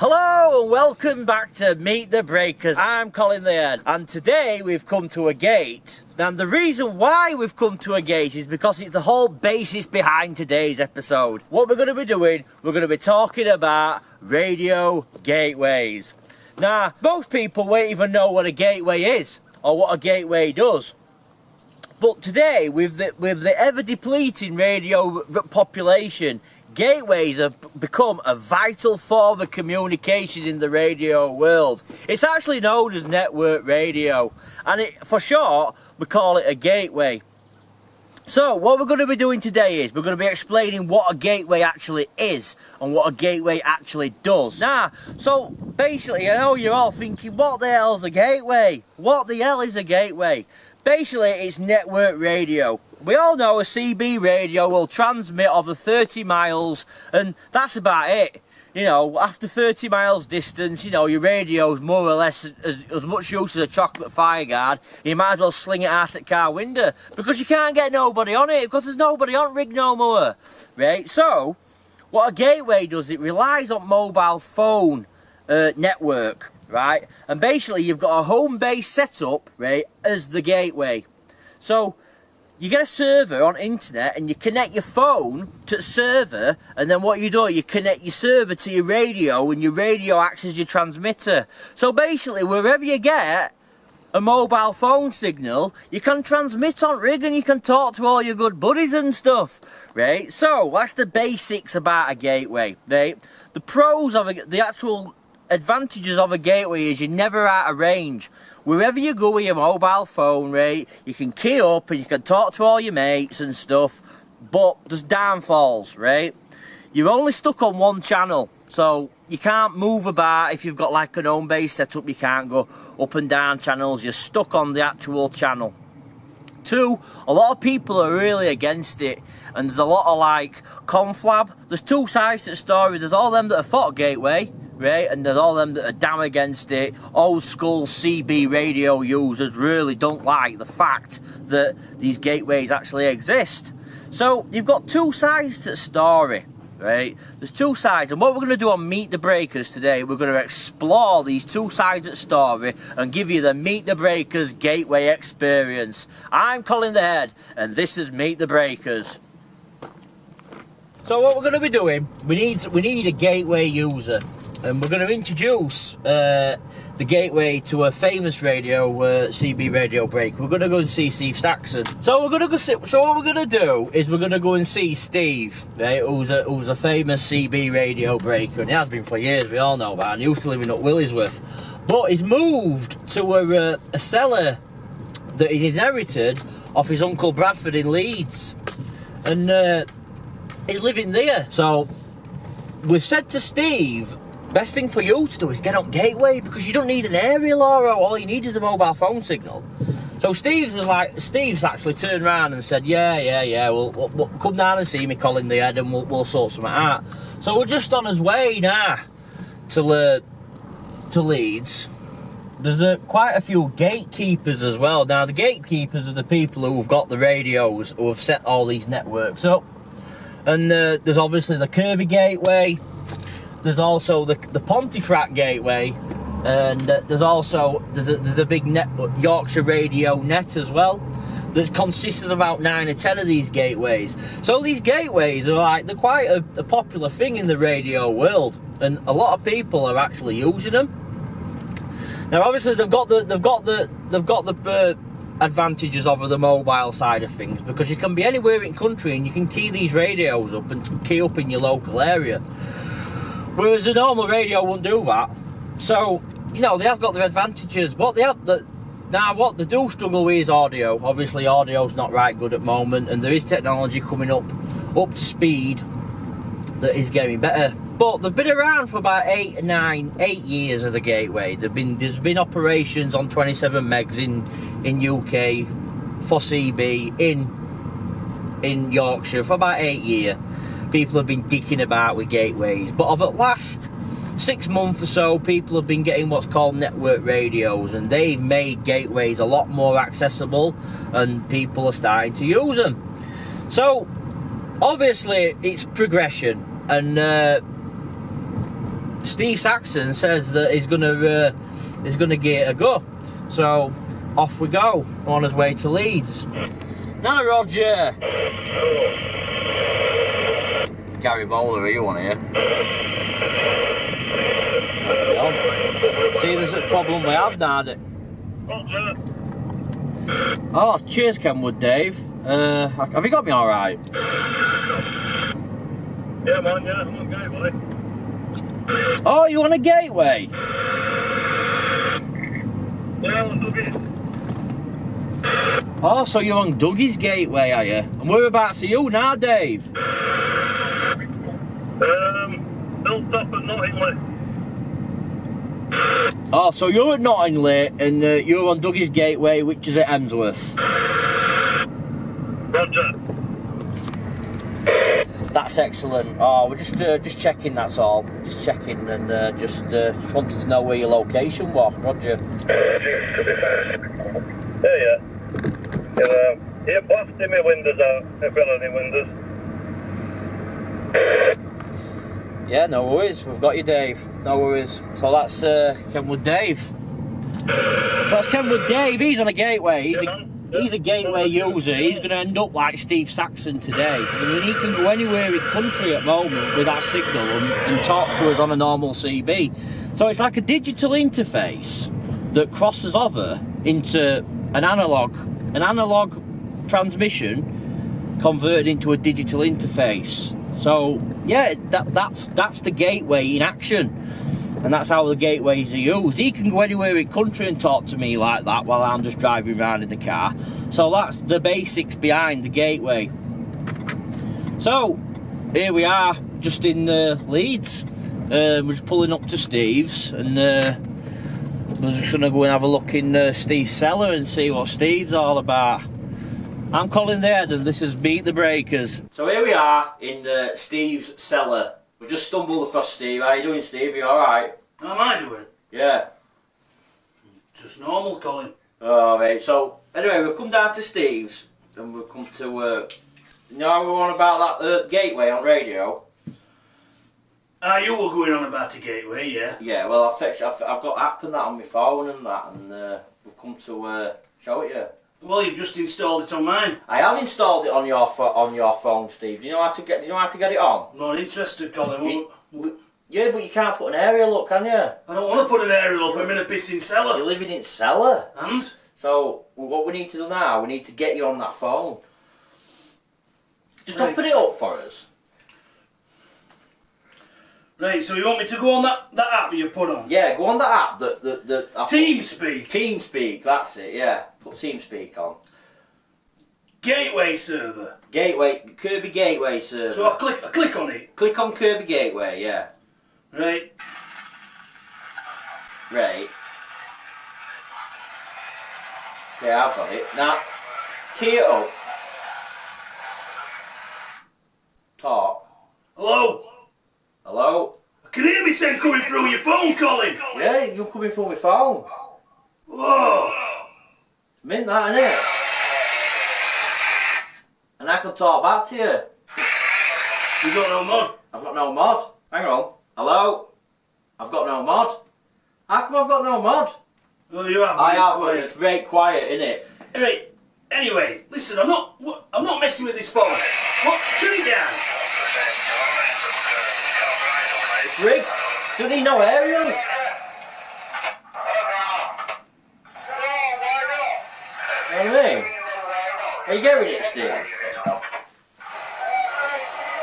Hello and welcome back to Meet the Breakers. I'm Colin The Head, and today we've come to a gate. Now the reason why we've come to a gate is because it's the whole basis behind today's episode. What we're going to be doing, we're going to be talking about radio gateways. Now most people won't even know what a gateway is or what a gateway does. But today, with the ever-depleting radio population, gateways have become a vital form of communication in the radio world. It's actually known as network radio, and for short, we call it a gateway. So, what we're going to be doing today is we're going to be explaining what a gateway actually is and what a gateway actually does. Now, so basically, I know you're all thinking, what the hell is a gateway? What the hell is a gateway? Basically, it's network radio. We all know a CB radio will transmit over 30 miles, and that's about it. You know, after 30 miles distance, you know, your radio's more or less as much use as a chocolate fire guard. You might as well sling it out at car window, because you can't get nobody on it, because there's nobody on rig no more. Right? So, what a gateway does, it relies on mobile phone network. Right, and basically you've got a home base setup, right, as the gateway. So you get a server on internet and you connect your phone to the server, and then what you do, you connect your server to your radio, and your radio acts as your transmitter. So basically wherever you get a mobile phone signal, you can transmit on rig and you can talk to all your good buddies and stuff, right? So that's the basics about a gateway, right? The pros of the actual advantages of a gateway is you're never out of range. Wherever you go with your mobile phone, right, you can key up and you can talk to all your mates and stuff, but there's downfalls, right? You're only stuck on one channel, so you can't move about. If you've got like an home base set up, you can't go up and down channels, you're stuck on the actual channel. Two, a lot of people are really against it, and there's a lot of like conflab. There's two sides to the story. There's all them that are for gateway, right, and there's all them that are damn against it. Old school CB radio users really don't like the fact that these gateways actually exist. So you've got two sides to the story, right? There's two sides, and what we're going to do on Meet the Breakers today, we're going to explore these two sides of the story and give you the Meet the Breakers gateway experience. I'm Colin The Head, and this is Meet the Breakers. So what we're going to be doing, we need a gateway user, and we're going to introduce the gateway to a famous radio CB radio break. We're going to go and see Steve Saxon. So what we're going to do is we're going to go and see Steve, right, who's a famous CB radio breaker, and he has been for years. We all know that. And he used to live in Willesworth, but he's moved to a cellar that he inherited off his uncle Bradford in Leeds, and he's living there. So we've said to Steve, best thing for you to do is get on gateway, because you don't need an aerial or all you need is a mobile phone signal. So Steve's actually turned around and said, yeah, we'll come down and see me, Colin The Head, and we'll sort something out. So we're just on his way now to Leeds. There's quite a few gatekeepers as well. Now the gatekeepers are the people who have got the radios, who have set all these networks up. And there's obviously the Kirby gateway. There's also the Pontefract gateway, and there's a big Yorkshire radio net as well that consists of about 9 or 10 of these gateways. So these gateways are they're quite a popular thing in the radio world, and a lot of people are actually using them. Now obviously they've got the advantages over the mobile side of things, because you can be anywhere in the country and you can key these radios up and key up in your local area. Whereas a normal radio wouldn't do that. So, you know, they have got their advantages. What they do struggle with is audio. Obviously, audio's not right good at the moment, and there is technology coming up to speed that is getting better. But they've been around for about 8 years of the gateway. There's been operations on 27 megs in UK for CB in Yorkshire for about 8 years. People have been dicking about with gateways, but over the last 6 months or so, people have been getting what's called network radios, and they've made gateways a lot more accessible, and people are starting to use them. So obviously it's progression, and Steve Saxon says that he's gonna get a go. So off we go on his way to Leeds. Nana Roger. Gary Bowler, you want here? See, there's a problem we have now. Oh, cheers, Kenwood Dave. Have you got me all right? Yeah, man. Yeah, I'm on Gateway. Oh, you on a gateway? Yeah, I'm looking. Oh, so you're on Dougie's gateway, are you? And whereabouts are you now, Dave? Don't stop at Nottingley. Oh, so you're at Nottingley and you're on Dougie's gateway, which is at Emsworth. Roger. That's excellent. Oh, we're just checking. That's all. Just checking, and just wanted to know where your location was, Roger. Yeah. You're blasting my windows out. I've got any windows. Yeah, no worries. We've got you, Dave. No worries. So that's Kenwood Dave. So that's Kenwood Dave. He's on a gateway. He's a gateway user. He's going to end up like Steve Saxon today. I mean, he can go anywhere in country at the moment with that signal and talk to us on a normal CB. So it's like a digital interface that crosses over into an analog transmission converted into a digital interface. So yeah, that's the gateway in action. And that's how the gateways are used. He can go anywhere in country and talk to me like that while I'm just driving around in the car. So that's the basics behind the gateway. So here we are, just in Leeds. We're just pulling up to Steve's, and we're just gonna go and have a look in Steve's cellar and see what Steve's all about. I'm Colin The Head, and this is Beat the Breakers. So here we are in Steve's cellar. We've just stumbled across Steve. How you doing, Steve? You alright? How am I doing? Yeah. Just normal, Colin. Alright, so anyway, we've come down to Steve's and we've come to, you know how we were on about that gateway on radio? You were going on about the gateway, yeah? Yeah, well I've got app and that on my phone and that, and we've come to show it you. Well, you've just installed it on mine. I have installed it on your phone, Steve. Do you know how to get it on? I'm not interested, Colin. Yeah, but you can't put an aerial up, can you? I don't want to put an aerial up. I'm in a pissing cellar. You're living in cellar. And? So what we need to do now, we need to get you on that phone. Just Right. open it up for us. Right, so you want me to go on that app you've put on? Yeah, go on the app. TeamSpeak. TeamSpeak, that's it, yeah. Put TeamSpeak on. Gateway server. Kirby Gateway server. So I click on it. Click on Kirby Gateway, yeah. Right. Right. See, I've got it. Now, key it up. Talk. Hello? Hello? I can hear me saying coming through your phone, Colin. Yeah, you're coming through my phone. Whoa. Mint that, innit? And I can talk back to you. You got no mod? I've got no mod. Hang on. Hello? I've got no mod. How come I've got no mod? Well, you have. I have, but quiet. it's very quiet, innit? Right. Anyway, listen, I'm not messing with this phone. What? Turn it down. It's rigged. Don't need no aerial. You know what I mean? Are you getting it, Steve?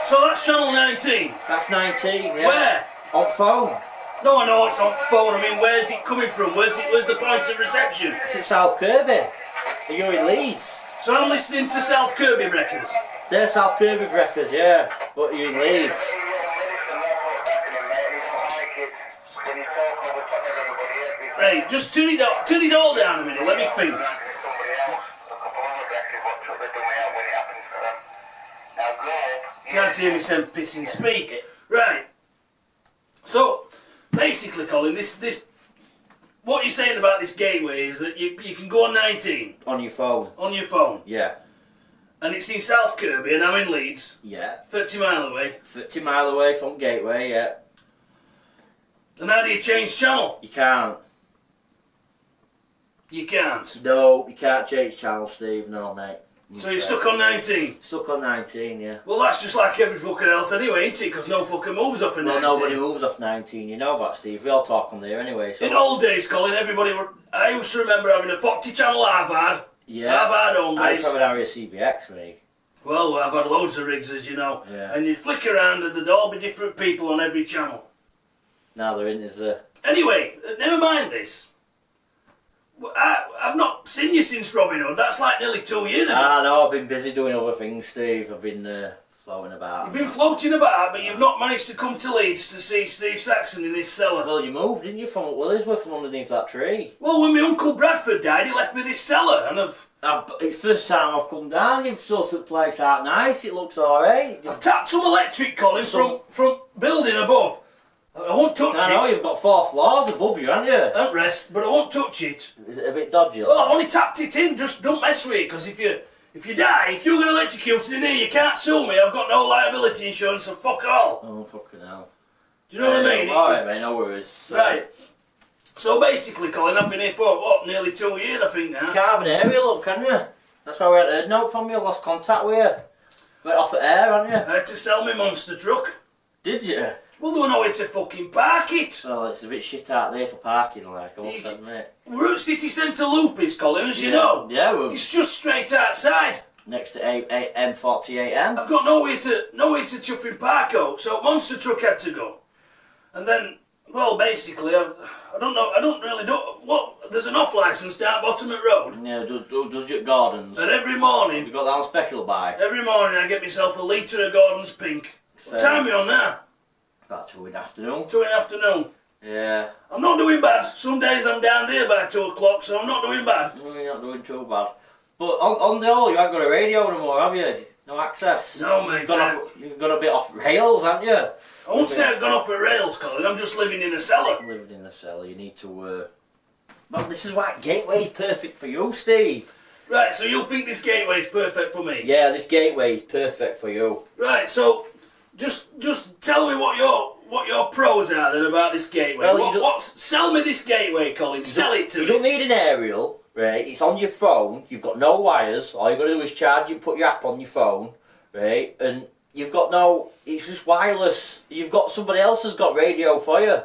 So that's channel 19. That's 19, yeah. Where? On phone. No, I know it's on phone. I mean, where's it coming from? Where's the point of reception? It's at South Kirby. You're in Leeds. So I'm listening to South Kirby records. They're South Kirby records, yeah. But you're in Leeds. Right, just turn it all down a minute. Let me think. Can't hear me saying pissing speak. Right. So basically, Colin, this what you're saying about this gateway is that you can go on 19 On your phone. on your phone, Yeah. and it's in South Kirby, and I'm in Leeds, Yeah. 30 mile away. 50 mile away from Gateway, yeah. And how do you change channel? You can't. You can't. No, you can't change channel, Steve. No, mate. So you're stuck on 19? Stuck on 19, yeah. Well, that's just like every fucking else anyway, ain't it? Because no fucking moves off of 19. Well, nobody moves off 19, you know that, Steve. We all talk on there anyway, so... In old days, Colin, everybody were... I used to remember having a 40 channel I've had. Yeah. I've had home I base. have an area CBX, mate. Well, I've had loads of rigs, as you know. Yeah. And you'd flick around and there'd all be different people on every channel. Now there isn't, is there? Anyway, never mind this. I've not seen you since Robin Hood. That's like nearly 2 years ago. Ah, no, I've been busy doing other things, Steve. I've been floating about. You've been floating about, but you've not managed to come to Leeds to see Steve Saxon in his cellar. Well, you moved, didn't you, from Willisworth from underneath that tree? Well, when my Uncle Bradford died, he left me this cellar, and It's the first time I've come down. You've sorted the place out nice. It looks alright. I've tapped some electric, Colin, from building above. I won't touch it. I know, you've got 4 floors above you, haven't you? Don't rest, but I won't touch it. Is it a bit dodgy? Well, I've only tapped it in, just don't mess with it, because if you die, if you get electrocuted in here, you can't sue me. I've got no liability insurance, so fuck all. Oh, fucking hell. Do you know what I mean? Alright, mate, no worries. So, Right. So basically, Colin, I've been here for, what, nearly 2 years, I think, now. You can't have an area, look, can you? That's why we hadn't heard note from you, lost contact with you. Went off the air, haven't you? I had to sell my monster truck. Did you? Well, there were nowhere to fucking park it. Well, it's a bit shit out there for parking, like, I must admit. We're at City Centre Loopies, Colin, as you know. Yeah, we're It's just straight outside. next to M48M. I've got nowhere to chuffing park out, so monster truck had to go. And then, well, basically, I don't really know. Well, there's an off licence down bottom at road. Yeah, does your Gordon's. And every Have morning, you got that on special buy? every morning I get myself a litre of Gordon's Pink. What Fair. time are we on now? About 2 in the afternoon. 2 in the afternoon. Yeah. I'm not doing bad. Some days I'm down there by 2 o'clock, so I'm not doing bad. Well, you're not doing too bad. But on the whole, you haven't got a radio no more, have you? No access. No, mate. You've got a bit off rails, haven't you? I won't say I've gone off the rails, Colin. I'm just living in a cellar. Living in the cellar, you need to... Well, this is why Gateway's perfect for you, Steve. Right, so you think this gateway is perfect for me? Yeah, this Gateway is perfect for you. Right, so just tell me what your pros are then about this gateway. Well, sell me this gateway, Colin. Sell it to You me. don't need an aerial, right? It's on your phone. You've got no wires. All you've got to do is charge it, put your app on your phone, right? And you've got no... It's just wireless. You've got... Somebody else has got radio for you.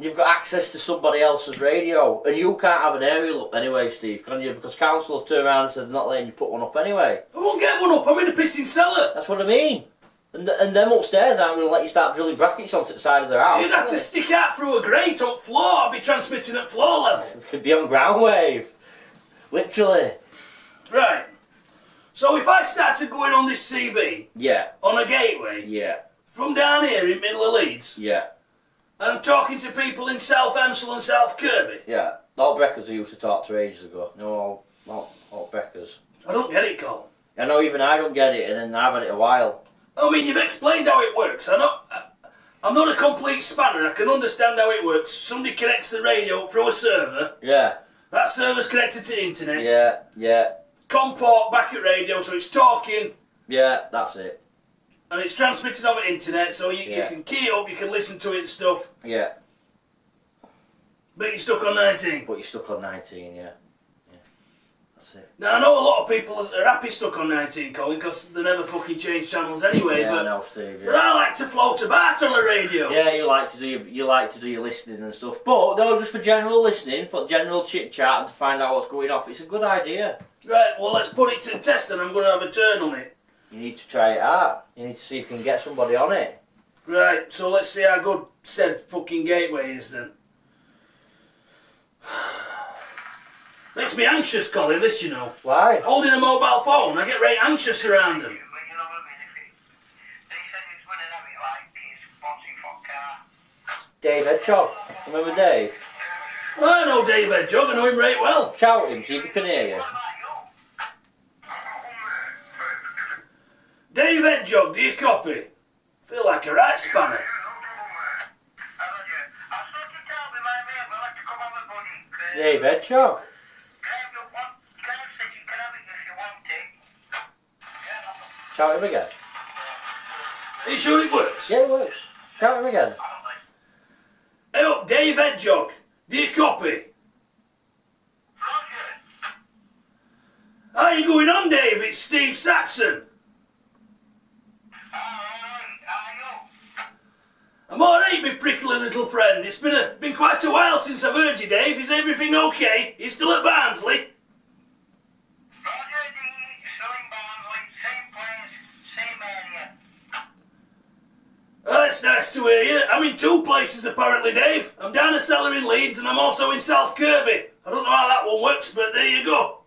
You've got access to somebody else's radio. And you can't have an aerial up anyway, Steve, can you? Because council have turned around and said they're not letting you put one up anyway. I won't get one up. I'm in a pissing cellar. That's what I mean. And them upstairs aren't going to let you start drilling brackets onto the side of their house. You'd have to stick out through a grate on floor. I'd be transmitting at floor level. It'd be on ground wave. Literally. Right. So if I started going on this CB, Yeah. on a gateway, Yeah. from down here in middle of Leeds, Yeah. and I'm talking to people in South Amstel and South Kirby, Yeah. Alt Breckers I used to talk to ages ago. No, alt Breckers. I don't get it, Cole. I know even I don't get it, and then I've had it a while. I mean, you've explained how it works. I'm not a complete spanner. I can understand how it works. Somebody connects the radio through a server. Yeah. That server's connected to internet. Yeah. Yeah. COM port back at radio, so it's talking Yeah. That's it. and it's transmitting over internet, so you Yeah. can key it up, you can listen to it and stuff. Yeah. But you're stuck on 19. But you're stuck on 19. Yeah. Yeah. That's it. Now, I know a lot of people are happy stuck on 19, Colin, because they never fucking change channels anyway. Yeah. but, I know, Steve. but Yeah. I like to float about on the radio. Yeah, you like to do your listening and stuff, but no, just for general listening, for general chit chat, and to find out what's going off. It's a good idea. Right, well, let's put it to the test, and I'm going to have a turn on it. You need to try it out. You need to see if you can get somebody on it. Right, so let's see how good said fucking gateway is then. Makes me anxious, Colin, this, you know. Why? Holding a mobile phone, I get very anxious around them. Dave Hedgehog. Remember Dave? I know Dave Hedgehog, I know him right well. Shout him, see if he can hear you. Dave Hedgehog, do you copy? Feel like a right spanner. Dave Hedgehog. Shout him again. Are you sure it works? Yeah, it works. Shout him again. Dave Hedgehog. Do you copy? Roger. How you going on, Dave? It's Steve Saxon. I'm alright, my prickly little friend. It's been quite a while since I've heard you, Dave. Is everything okay? You still at Barnsley? Roger, still in Barnsley, same place, same area. Oh, it's nice to hear you. I'm in two places apparently, Dave. I'm down a cellar in Leeds and I'm also in South Kirby. I don't know how that one works, but there you go.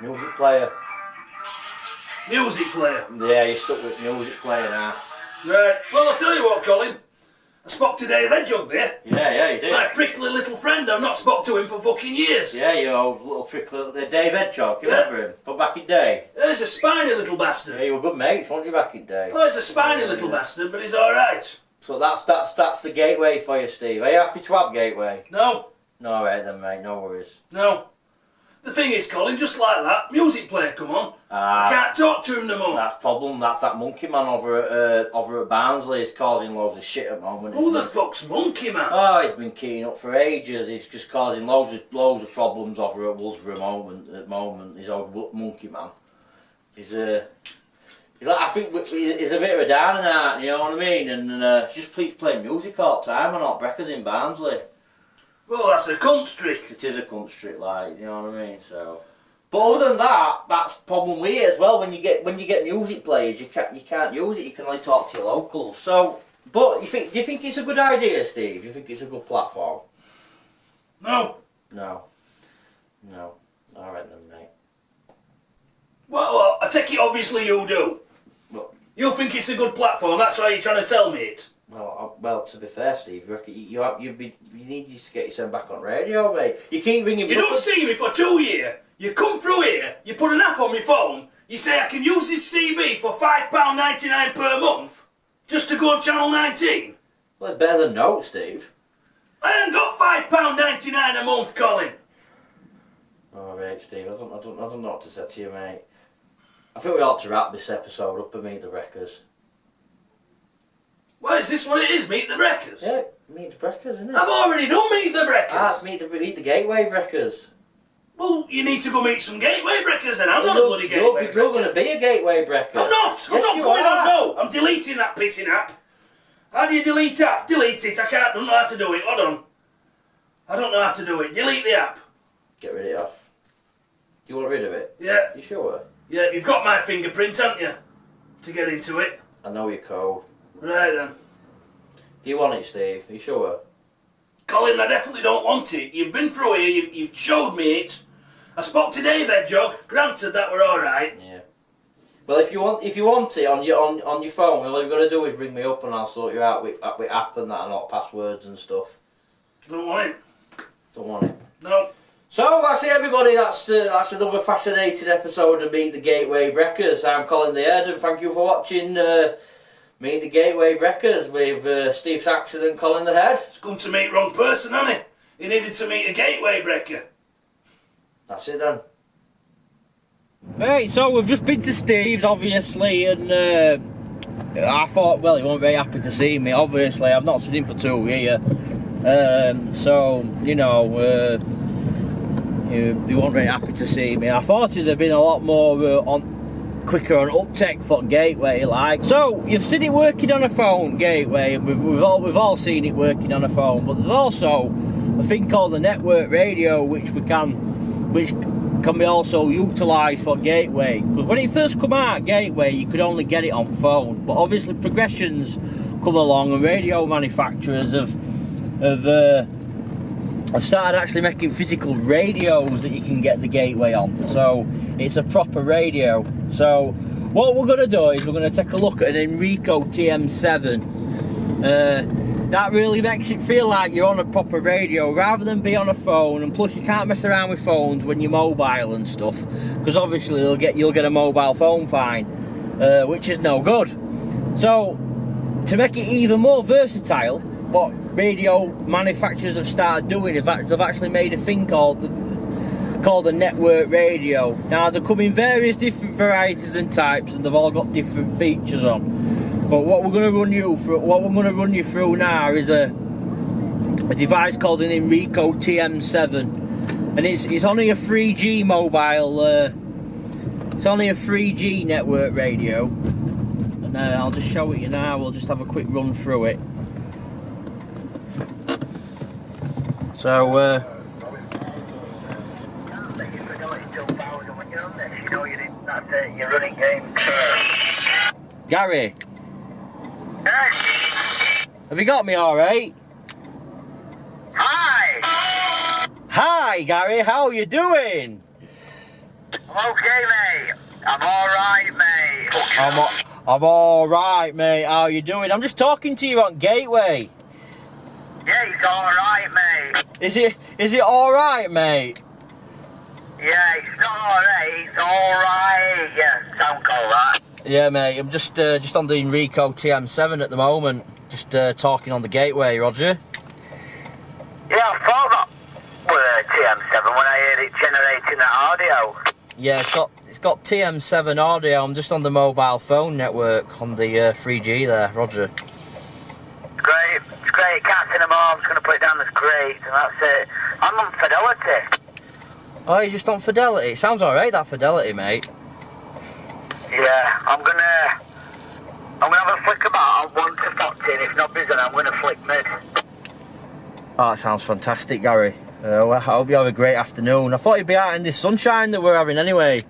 Music player. Music player. Yeah, you're stuck with music player now. Right. Well, I'll tell you what, Colin. I spoke to Dave Hedgehog there. Yeah, you did. My prickly little friend. I've not spoke to him for fucking years. Yeah, you old little prickly, Dave Hedgehog, you remember him? From back in day. There's a spiny little bastard. Yeah, you were good mates, weren't you, back in day? Oh, he's a spiny little bastard, but he's alright. So that's the gateway for you, Steve. Are you happy to have gateway? No. No, alright then, mate, no worries. No. The thing is, Colin, just like that, music player come on. I can't talk to him no more. That's problem, that's that monkey man over at Barnsley. He's causing loads of shit at the moment. Who the fuck's Monkey Man? Oh, he's been keying up for ages. He's just causing loads of problems over at Wolsborough at the moment. He's old monkey man. He's like, I think he's a bit of a down and out, you know what I mean? And just please play music all the time and not breakers in Barnsley. Well, that's a cunt streak. It is a cunt street, like, you know what I mean? So, but other than that, that's the problem with it as well. When you get music players, you can't use it. You can only talk to your locals. So, but do you think it's a good idea, Steve? Do you think it's a good platform? No. No. All right then, mate. Well, I take it obviously you do. Well, You think it's a good platform, that's why you're trying to sell me it. well, to be fair, Steve, you need to get yourself back on radio, mate. You keep ringing. You don't see me for 2 years. You come through here, you put an app on my phone, you say I can use this CB for £5.99 per month, just to go on Channel 19. Well, it's better than no, Steve. I ain't got £5.99 a month, Colin. All right, Steve. I don't know what to say to you, mate. I think we ought to wrap this episode up and meet the Breakers. Why is this what it is, Meet the Breakers? Yeah, meet the Breakers, isn't it? I've already done Meet the Breakers. Ah, it's meet the Gateway Breakers. Well, you need to go meet some Gateway Breakers then. I'm not a bloody Gateway Breaker. You're going to be a Gateway Breaker. I'm not. I'm not going on. No, I'm deleting that pissing app. How do you delete app? Delete it. I don't know how to do it. Hold on. I don't know how to do it. Delete the app. Get rid of it off. You want rid of it? Yeah. You sure? Yeah, you've got my fingerprint, haven't you? To get into it. I know your code. Right then. Do you want it, Steve? Are you sure? Colin, I definitely don't want it. You've been through here, you've showed me it. I spoke to Dave Hedgehog, granted that we're alright. Yeah. Well, if you want it on your phone, all you've got to do is ring me up and I'll sort you out with app and that and all passwords and stuff. Don't want it. Don't want it. No. So that's it, everybody. That's another fascinating episode of Meet the Gateway Breakers. I'm Colin The Head, and thank you for watching Meet the Gateway Breakers with Steve Saxon and Colin The Head. It's come to meet wrong person, hasn't it? He needed to meet a gateway breaker. That's it then. Right, so we've just been to Steve's, obviously, and I thought, well, he wasn't very happy to see me, obviously. I've not seen him for 2 years. So, you know, he wasn't very happy to see me. I thought it'd have been a lot more quicker on uptake for Gateway, like. So you've seen it working on a phone, Gateway, and we've all seen it working on a phone. But there's also a thing called the network radio, which can be also utilised for Gateway. But when it first come out, Gateway, you could only get it on phone. But obviously progressions come along, and radio manufacturers have started actually making physical radios that you can get the Gateway on. So it's a proper radio. So what we're going to do is we're going to take a look at an Enrico TM7. That really makes it feel like you're on a proper radio rather than be on a phone. And plus you can't mess around with phones when you're mobile and stuff, because obviously you'll get a mobile phone fine, which is no good. So to make it even more versatile, what radio manufacturers have started doing is they've actually made a thing called a network radio. Now they come in various different varieties and types, and they've all got different features on. But what we're going to run you through now is a device called an Enrico TM7, and it's only a 3G mobile. It's only a 3G network radio, and I'll just show it you now. We'll just have a quick run through it. So. You're running game. Gary, have you got me all right? Hi! Hi, Gary. How are you doing? I'm okay, mate. I'm alright, mate. I'm all right, mate. How are you doing? I'm just talking to you on Gateway. Yeah, it's alright, mate. Is it all right, mate? Yeah, it's not alright, it's alright. Yeah, sound call that. Yeah, mate. I'm just on the Enrico TM7 at the moment. Just talking on the Gateway, Roger. Yeah, I thought that was TM7 when I heard it generating that audio. Yeah, it's got TM7 audio. I'm just on the mobile phone network on the 3G there, Roger. Great, it's great. Can't see them all. I'm just going to put it down as great, and that's it. I'm on fidelity. Oh, you're just on fidelity. It sounds alright, that fidelity, mate. Yeah, I'm gonna have a flick about. I want to 14. If not busy, I'm gonna flick mid. Oh, that sounds fantastic, Gary. Well, I hope you have a great afternoon. I thought you'd be out in this sunshine that we're having anyway.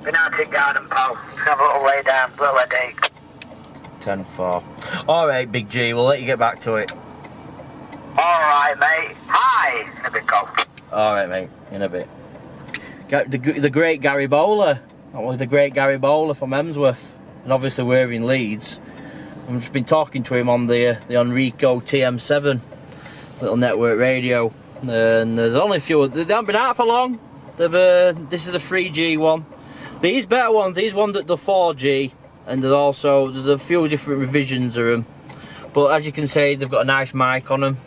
Been out in garden, pal. Just have a little lay down, little headache. 10-4. Alright, Big G, we'll let you get back to it. Alright, mate. Hi! In a bit, Cole. Alright, mate, in a bit. The great Gary Bowler. That was the great Gary Bowler from Emsworth. And obviously we're in Leeds. I've just been talking to him on the Enrico TM7 little network radio. And there's only a few. They haven't been out for long. This is a 3G one. These better ones, these ones at the 4G. And there's a few different revisions of them. But as you can see, they've got a nice mic on them.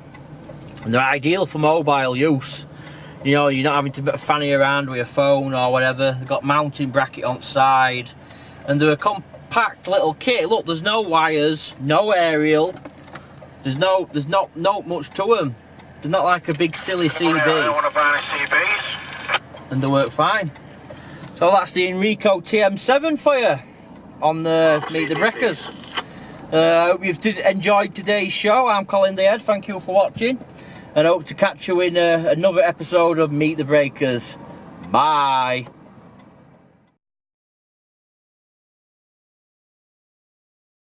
And they're ideal for mobile use. You know, you're not having to fanny around with your phone or whatever. They've got mounting bracket on side. And they're a compact little kit. Look, there's no wires, no aerial. There's not much to them. They're not like a big silly CB. I want to buy CBs. And they work fine. So that's the Enrico TM7 for you on Meet the Breakers. I hope you've enjoyed today's show. I'm Colin The Head. Thank you for watching. And I hope to catch you in another episode of Meet the Breakers. Bye.